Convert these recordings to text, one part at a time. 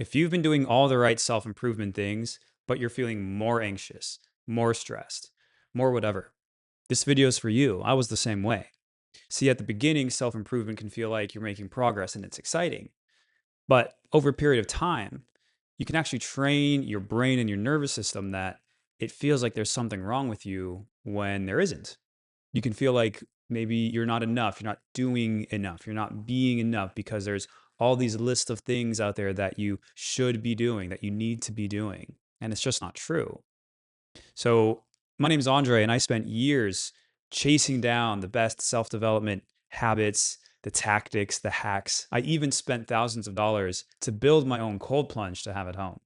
If you've been doing all the right self-improvement things, but you're feeling more anxious, more stressed, more whatever, this video is for you. I was the same way. See, at the beginning, self-improvement can feel like you're making progress and it's exciting. But over a period of time, you can actually train your brain and your nervous system that it feels like there's something wrong with you when there isn't. You can feel like maybe you're not enough, you're not doing enough, you're not being enough because there's all these lists of things out there that you should be doing, that you need to be doing. And it's just not true. So, my name is Andre, and I spent years chasing down the best self development habits, the tactics, the hacks. I even spent thousands of dollars to build my own cold plunge to have at home.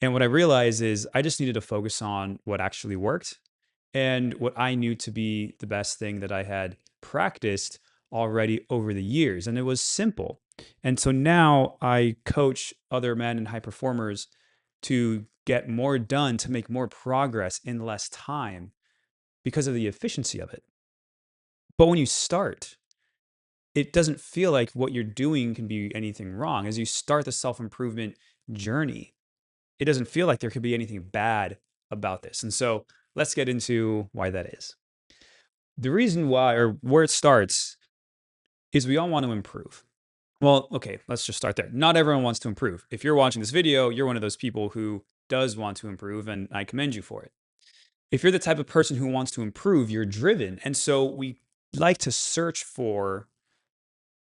And what I realized is I just needed to focus on what actually worked and what I knew to be the best thing that I had practiced already over the years. And it was simple. And so now I coach other men and high performers to get more done, to make more progress in less time because of the efficiency of it. But when you start, it doesn't feel like what you're doing can be anything wrong. As you start the self improvement journey, it doesn't feel like there could be anything bad about this. And so let's get into why that is. The reason why, or where it starts, is we all want to improve. Well, okay, let's just start there. Not everyone wants to improve. If you're watching this video, you're one of those people who does want to improve, and I commend you for it. If you're the type of person who wants to improve, you're driven. And so we like to search for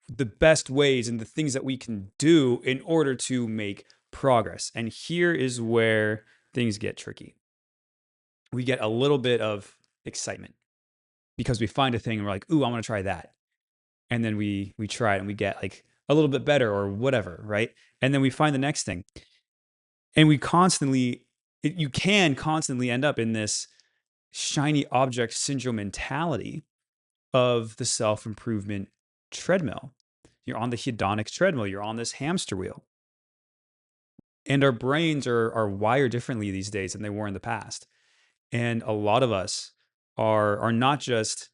the best ways and the things that we can do in order to make progress. And here is where things get tricky. We get a little bit of excitement because we find a thing and we're like, ooh, I want to try that. And then we try it and we get like a little bit better or whatever, right? And then we find the next thing. And you can constantly end up in this shiny object syndrome mentality of the self improvement treadmill. You're on the hedonic treadmill, you're on this hamster wheel. And our brains are wired differently these days than they were in the past. And a lot of us are not just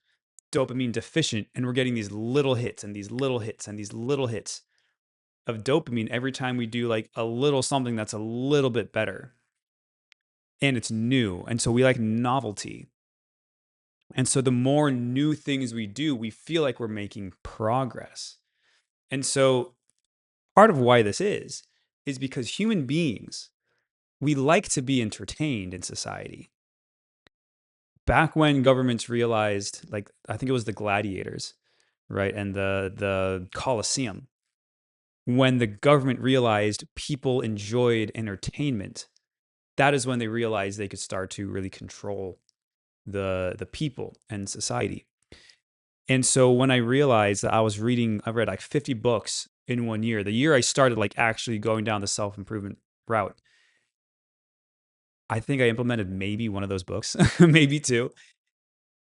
dopamine deficient, and we're getting these little hits and these little hits and these little hits of dopamine every time we do like a little something that's a little bit better and it's new. And so we like novelty. And so the more new things we do, we feel like we're making progress. And so part of why this is because human beings, we like to be entertained in society. Back when governments realized, like I think it was the gladiators, right? And the Colosseum, when the government realized people enjoyed entertainment, that is when they realized they could start to really control the people and society. And so when I realized that I read like 50 books in 1 year, the year I started like actually going down the self-improvement route, I think I implemented maybe one of those books, maybe two.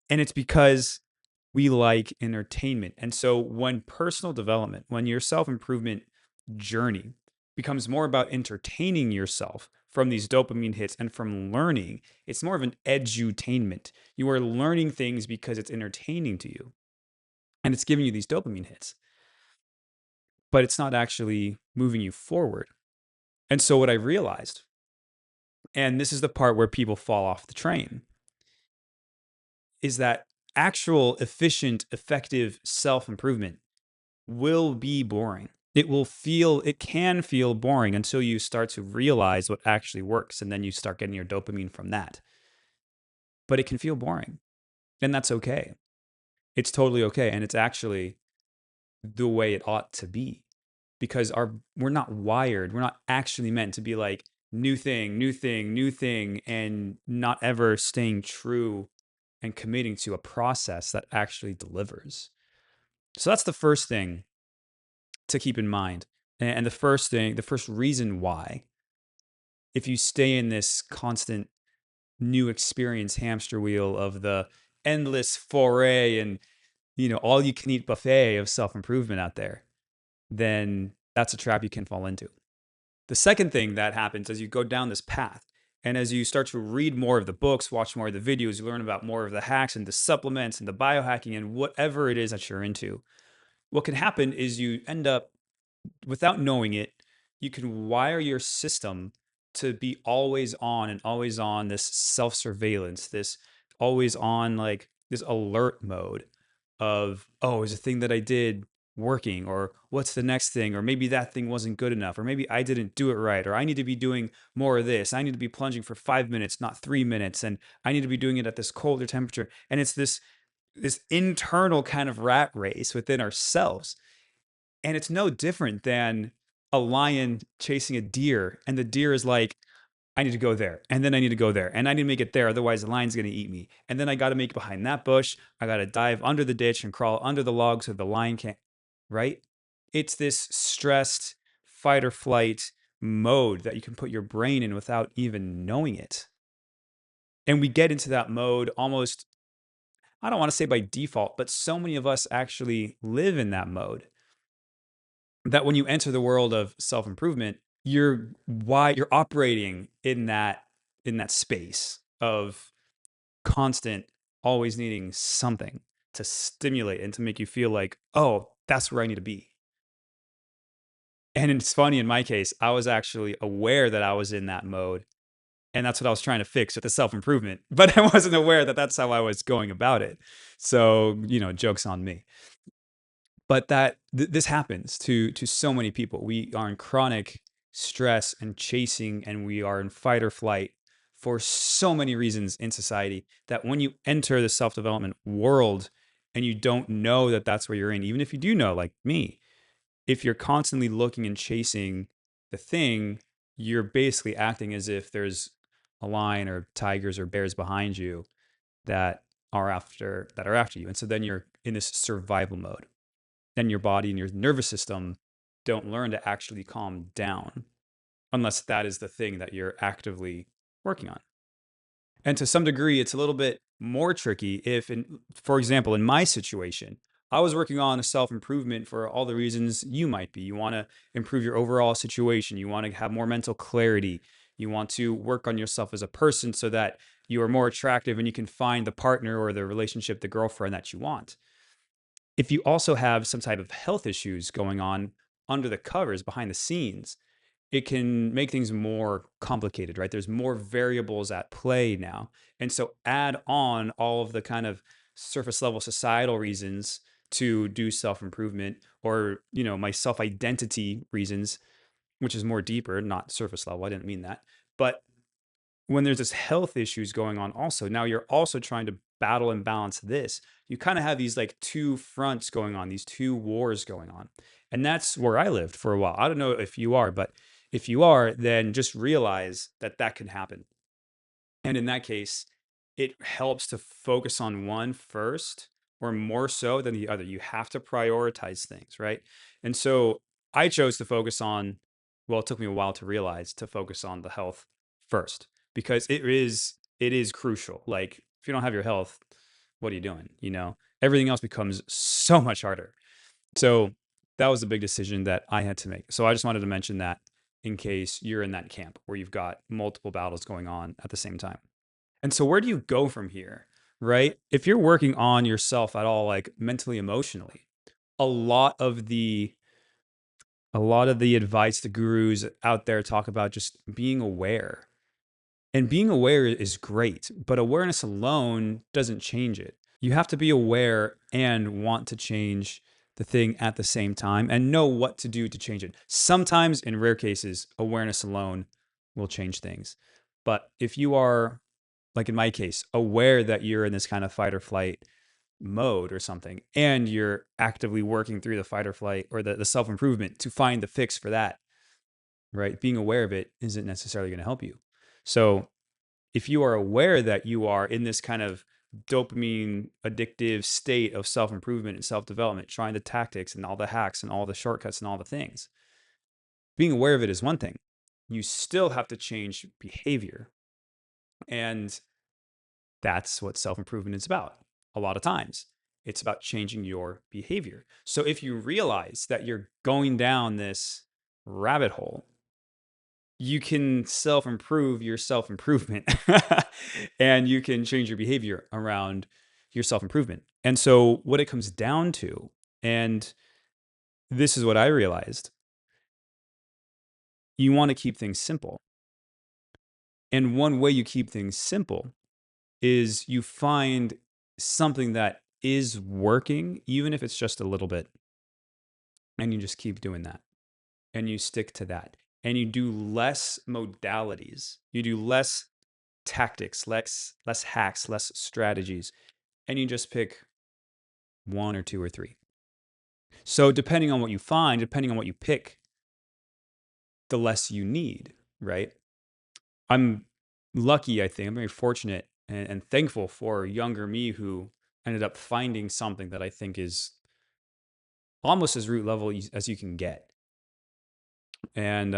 And it's because we like entertainment. And so when personal development, when your self-improvement journey becomes more about entertaining yourself from these dopamine hits and from learning, it's more of an edutainment. You are learning things because it's entertaining to you and it's giving you these dopamine hits, but it's not actually moving you forward. And so what I realized, and this is the part where people fall off the train, is that actual efficient, effective self improvement will be boring. It can feel boring until you start to realize what actually works. And then you start getting your dopamine from that. But it can feel boring. And that's okay. It's totally okay. And it's actually the way it ought to be because we're not wired. We're not actually meant to be like new thing, new thing, new thing, and not ever staying true and committing to a process that actually delivers. So that's the first thing to keep in mind. And the first reason why, if you stay in this constant new experience hamster wheel of the endless foray and, all you can eat buffet of self improvement out there, then that's a trap you can fall into. The second thing that happens as you go down this path and as you start to read more of the books, watch more of the videos, you learn about more of the hacks and the supplements and the biohacking and whatever it is that you're into. What can happen is you end up, without knowing it, you can wire your system to be always on and always on this self surveillance, this always on, like this alert mode of, oh, is the thing that I did working? Or what's the next thing? Or maybe that thing wasn't good enough. Or maybe I didn't do it right. Or I need to be doing more of this. I need to be plunging for 5 minutes, not 3 minutes. And I need to be doing it at this colder temperature. And it's this internal kind of rat race within ourselves. And it's no different than a lion chasing a deer. And the deer is like, I need to go there. And then I need to go there. And I need to make it there. Otherwise, the lion's going to eat me. And then I got to make it behind that bush. I got to dive under the ditch and crawl under the log so the lion can't, right? It's this stressed fight or flight mode that you can put your brain in without even knowing it. And we get into that mode almost, I don't want to say by default, but so many of us actually live in that mode that when you enter the world of self-improvement, you're operating in that space of constant, always needing something to stimulate and to make you feel like, oh, that's where I need to be. And it's funny, in my case, I was actually aware that I was in that mode, and that's what I was trying to fix with the self-improvement, but I wasn't aware that that's how I was going about it. So, joke's on me. But this happens to so many people. We are in chronic stress and chasing, and we are in fight or flight for so many reasons in society, that when you enter the self-development world and you don't know that that's where you're in, even if you do know, like me, if you're constantly looking and chasing the thing, you're basically acting as if there's a lion or tigers or bears behind you that are after you. And so then you're in this survival mode. Then your body and your nervous system don't learn to actually calm down unless that is the thing that you're actively working on. And to some degree, it's a little bit more tricky if, for example, in my situation, I was working on a self improvement for all the reasons you might be. You want to improve your overall situation, you want to have more mental clarity, you want to work on yourself as a person so that you are more attractive and you can find the partner or the relationship, the girlfriend that you want. If you also have some type of health issues going on under the covers, behind the scenes, it can make things more complicated, right? There's more variables at play now. And so add on all of the kind of surface level societal reasons to do self-improvement, or, my self-identity reasons, which is more deeper, not surface level. I didn't mean that. But when there's this health issues going on also, now you're also trying to battle and balance this. You kind of have these like two fronts going on, these two wars going on. And that's where I lived for a while. I don't know if you are, but if you are, then just realize that that can happen. And in that case, it helps to focus on one first, or more so than the other. You have to prioritize things, right? And so I chose to focus on, well, it took me a while to realize to focus on the health first, because it is crucial. Like, if you don't have your health, what are you doing? Everything else becomes so much harder. So that was a big decision that I had to make. So I just wanted to mention that in case you're in that camp where you've got multiple battles going on at the same time. And so where do you go from here, right? If you're working on yourself at all, like mentally, emotionally, a lot of the a lot of the advice the gurus out there talk about just being aware. And being aware is great, but awareness alone doesn't change it. You have to be aware and want to change the thing at the same time and know what to do to change it. Sometimes, in rare cases, awareness alone will change things. But if you are, like in my case, aware that you're in this kind of fight or flight mode or something, and you're actively working through the fight or flight or the self improvement to find the fix for that, right? Being aware of it isn't necessarily going to help you. So if you are aware that you are in this kind of dopamine addictive state of self improvement and self development, trying the tactics and all the hacks and all the shortcuts and all the things, being aware of it is one thing. You still have to change behavior. And that's what self improvement is about. A lot of times, it's about changing your behavior. So if you realize that you're going down this rabbit hole, you can self-improve your self-improvement and you can change your behavior around your self-improvement. And so what it comes down to, and this is what I realized, you want to keep things simple. And one way you keep things simple is you find something that is working, even if it's just a little bit, and you just keep doing that and you stick to that. And you do less modalities, you do less tactics, less hacks, less strategies, and you just pick one or two or three. So depending on what you find, depending on what you pick, the less you need, right? I'm lucky, I think. I'm very fortunate and thankful for younger me who ended up finding something that I think is almost as root level as you can get. And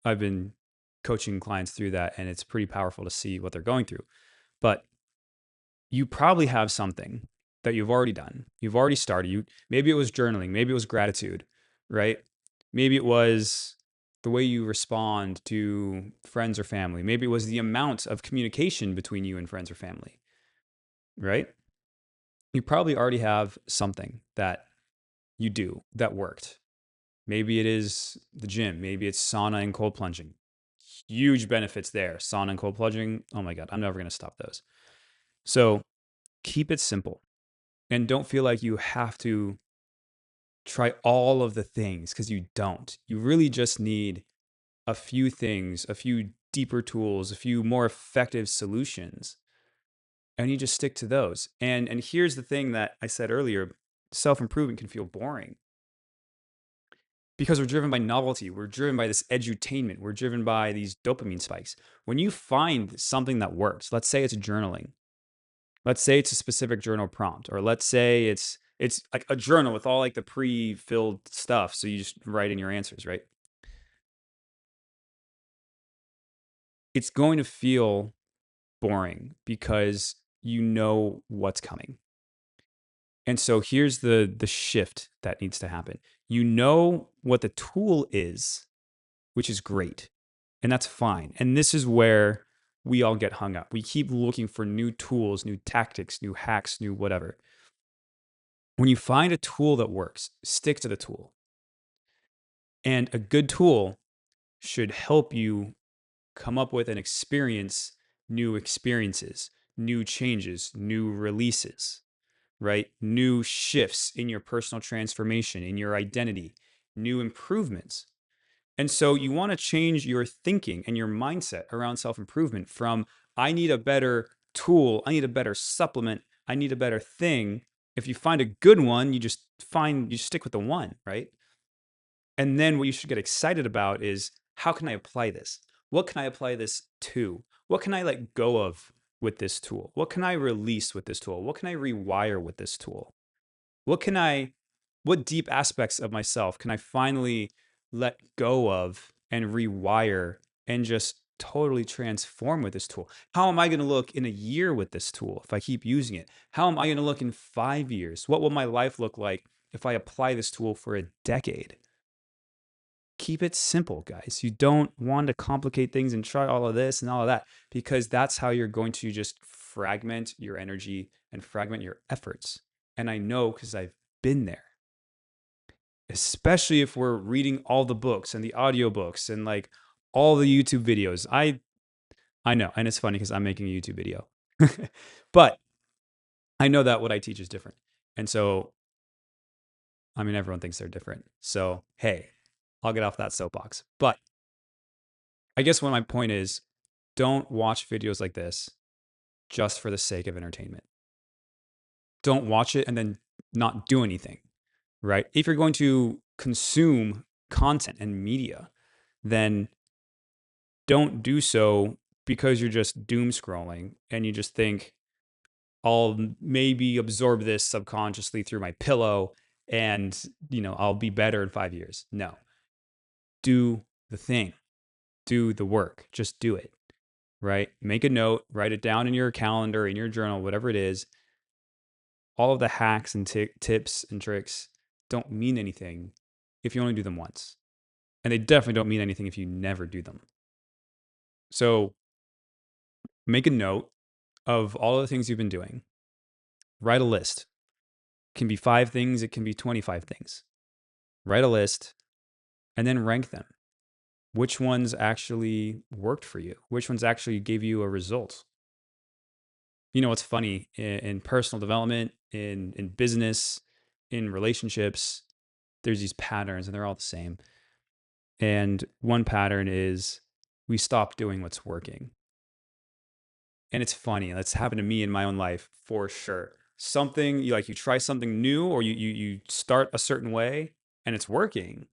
I've been coaching clients through that, and it's pretty powerful to see what they're going through. But you probably have something that you've already done. You've already started. Maybe it was journaling, maybe it was gratitude, right? Maybe it was the way you respond to friends or family. Maybe it was the amount of communication between you and friends or family, right? You probably already have something that you do that worked. Maybe it is the gym. Maybe it's sauna and cold plunging. Huge benefits there. Sauna and cold plunging. Oh my God, I'm never going to stop those. So keep it simple and don't feel like you have to try all of the things because you don't. You really just need a few things, a few deeper tools, a few more effective solutions, and you just stick to those. And here's the thing that I said earlier, self-improvement can feel boring because we're driven by novelty. We're driven by this edutainment. We're driven by these dopamine spikes. When you find something that works, let's say it's journaling. Let's say it's a specific journal prompt, or let's say it's like a journal with all like the pre-filled stuff. So you just write in your answers, right? It's going to feel boring because you know what's coming. And so here's the shift that needs to happen. You know what the tool is, which is great. And that's fine. And this is where we all get hung up. We keep looking for new tools, new tactics, new hacks, new whatever. When you find a tool that works, stick to the tool. And a good tool should help you come up with and experience new experiences, new changes, new releases, right? New shifts in your personal transformation, in your identity, new improvements. And so you want to change your thinking and your mindset around self-improvement from, I need a better tool, I need a better supplement, I need a better thing. If you find a good one, you stick with the one, right? And then what you should get excited about is, how can I apply this? What can I apply this to? What can I let go of with this tool? What can I release with this tool? What can I rewire with this tool? What deep aspects of myself can I finally let go of and rewire and just totally transform with this tool? How am I going to look in a year with this tool if I keep using it? How am I going to look in 5 years? What will my life look like if I apply this tool for a decade? Keep it simple, guys. You don't want to complicate things and try all of this and all of that, because that's how you're going to just fragment your energy and fragment your efforts. And I know because I've been there, especially if we're reading all the books and the audiobooks and like all the YouTube videos. I know, and it's funny because I'm making a YouTube video. But I know that what I teach is different. And so, I mean, everyone thinks they're different. So, hey, I'll get off that soapbox. But I guess what my point is, don't watch videos like this just for the sake of entertainment. Don't watch it and then not do anything, right? If you're going to consume content and media, then don't do so because you're just doom scrolling and you just think, I'll maybe absorb this subconsciously through my pillow and, I'll be better in 5 years. No. Do the thing. Do the work. Just do it, right? Make a note, write it down in your calendar, in your journal, whatever it is. All of the hacks and tips and tricks don't mean anything if you only do them once. And they definitely don't mean anything if you never do them. So make a note of all of the things you've been doing. Write a list. It can be 5 things, it can be 25 things. Write a list and then rank them. which ones actually worked for you? Which ones actually gave you a result? You know, what's funny in personal development, in business, in relationships, there's these patterns and they're all the same. And one pattern is we stop doing what's working. And it's funny. That's happened to me in my own life for sure. Something you like, you try something new or you start a certain way and it's working.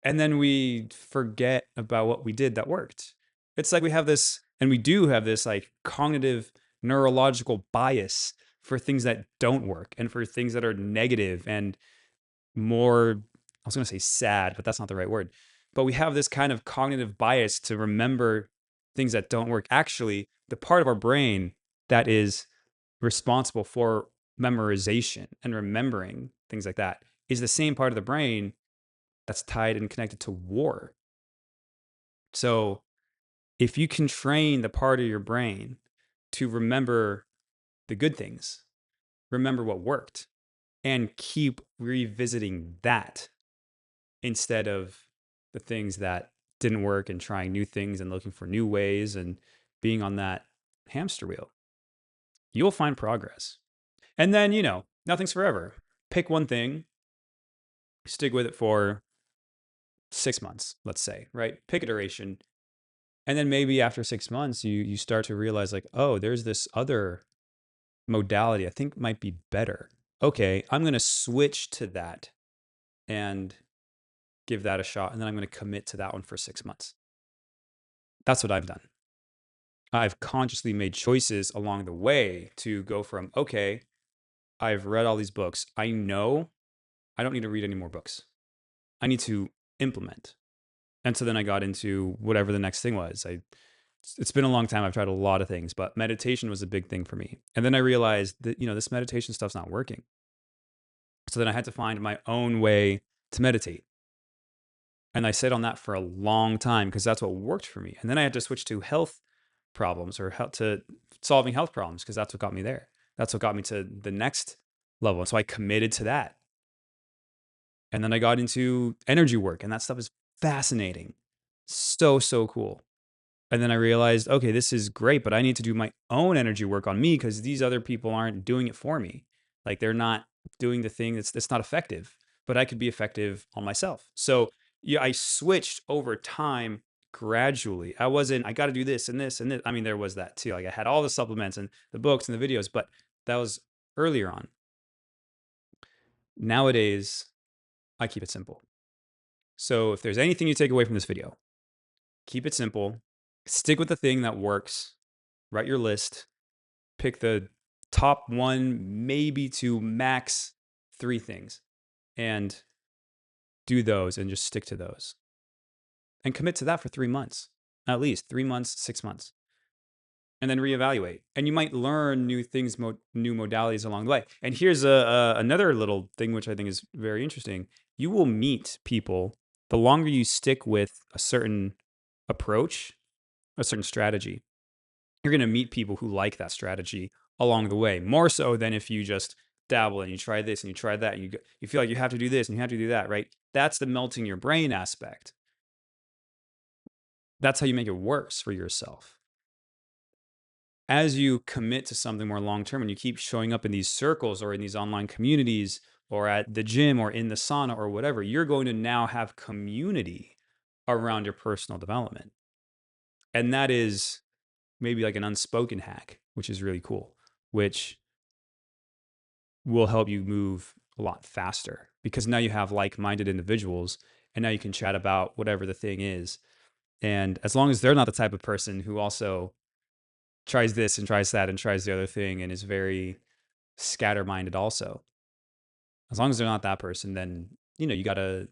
And then we forget about what we did that worked. It's like we have this, and we do have this like cognitive neurological bias for things that don't work and for things that are negative and more, I was going to say sad, but that's not the right word. But we have this kind of cognitive bias to remember things that don't work. Actually, the part of our brain that is responsible for memorization and remembering things like that is the same part of the brain that's tied and connected to war. So if you can train the part of your brain to remember the good things, remember what worked, and keep revisiting that instead of the things that didn't work and trying new things and looking for new ways and being on that hamster wheel, you'll find progress. And then, nothing's forever. Pick one thing, stick with it for 6 months, let's say, right? Pick a duration. And then maybe after 6 months, you start to realize like, oh, there's this other modality I think might be better. Okay, I'm going to switch to that and give that a shot. And then I'm going to commit to that one for 6 months. That's what I've done. I've consciously made choices along the way to go from, okay, I've read all these books. I know I don't need to read any more books. I need to implement. And so then I got into whatever the next thing was. It's been a long time. I've tried a lot of things, but meditation was a big thing for me. And then I realized that, this meditation stuff's not working. So then I had to find my own way to meditate. And I sat on that for a long time because that's what worked for me. And then I had to switch to health problems or to solving health problems because that's what got me there. That's what got me to the next level. And so I committed to that. And then I got into energy work, and that stuff is fascinating. So, so cool. And then I realized, okay, this is great, but I need to do my own energy work on me because these other people aren't doing it for me. Like they're not doing the thing that's not effective, but I could be effective on myself. So yeah, I switched over time gradually. I got to do this and this and this. I mean, there was that too. Like I had all the supplements and the books and the videos, but that was earlier on. Nowadays, I keep it simple. So if there's anything you take away from this video, keep it simple, stick with the thing that works, write your list, pick the top one, maybe two, max 3 things, and do those and just stick to those. And commit to that for 3 months, at least 3 months, 6 months. And then reevaluate. And you might learn new things, new modalities along the way. And here's another little thing which I think is very interesting. You will meet people the longer you stick with a certain approach, a certain strategy. You're going to meet people who like that strategy along the way, more so than if you just dabble and you try this and you try that and you feel like you have to do this and you have to do that, right? That's the melting your brain aspect. That's how you make it worse for yourself. As you commit to something more long term and you keep showing up in these circles or in these online communities or at the gym or in the sauna or whatever, you're going to now have community around your personal development. And that is maybe like an unspoken hack, which is really cool, which will help you move a lot faster because now you have like-minded individuals and now you can chat about whatever the thing is. And as long as they're not the type of person who also tries this and tries that and tries the other thing and is very scatter-minded also, as long as they're not that person, then, you got a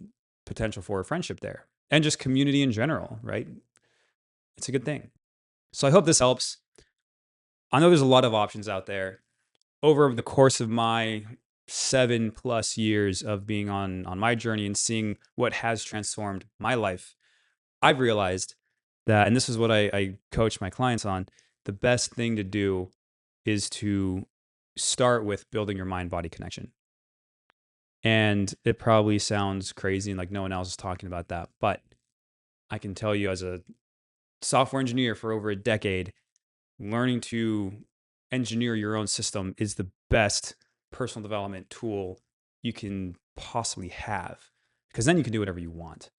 potential for a friendship there and just community in general, right? It's a good thing. So I hope this helps. I know there's a lot of options out there. Over the course of my 7+ years of being on my journey and seeing what has transformed my life, I've realized that, and this is what I coach my clients on, the best thing to do is to start with building your mind-body connection. And it probably sounds crazy and like no one else is talking about that, but I can tell you, as a software engineer for over a decade, learning to engineer your own system is the best personal development tool you can possibly have, because then you can do whatever you want.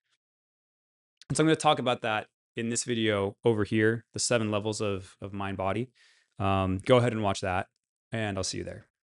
And so I'm going to talk about that in this video over here, the 7 levels of mind body. Go ahead and watch that, and I'll see you there.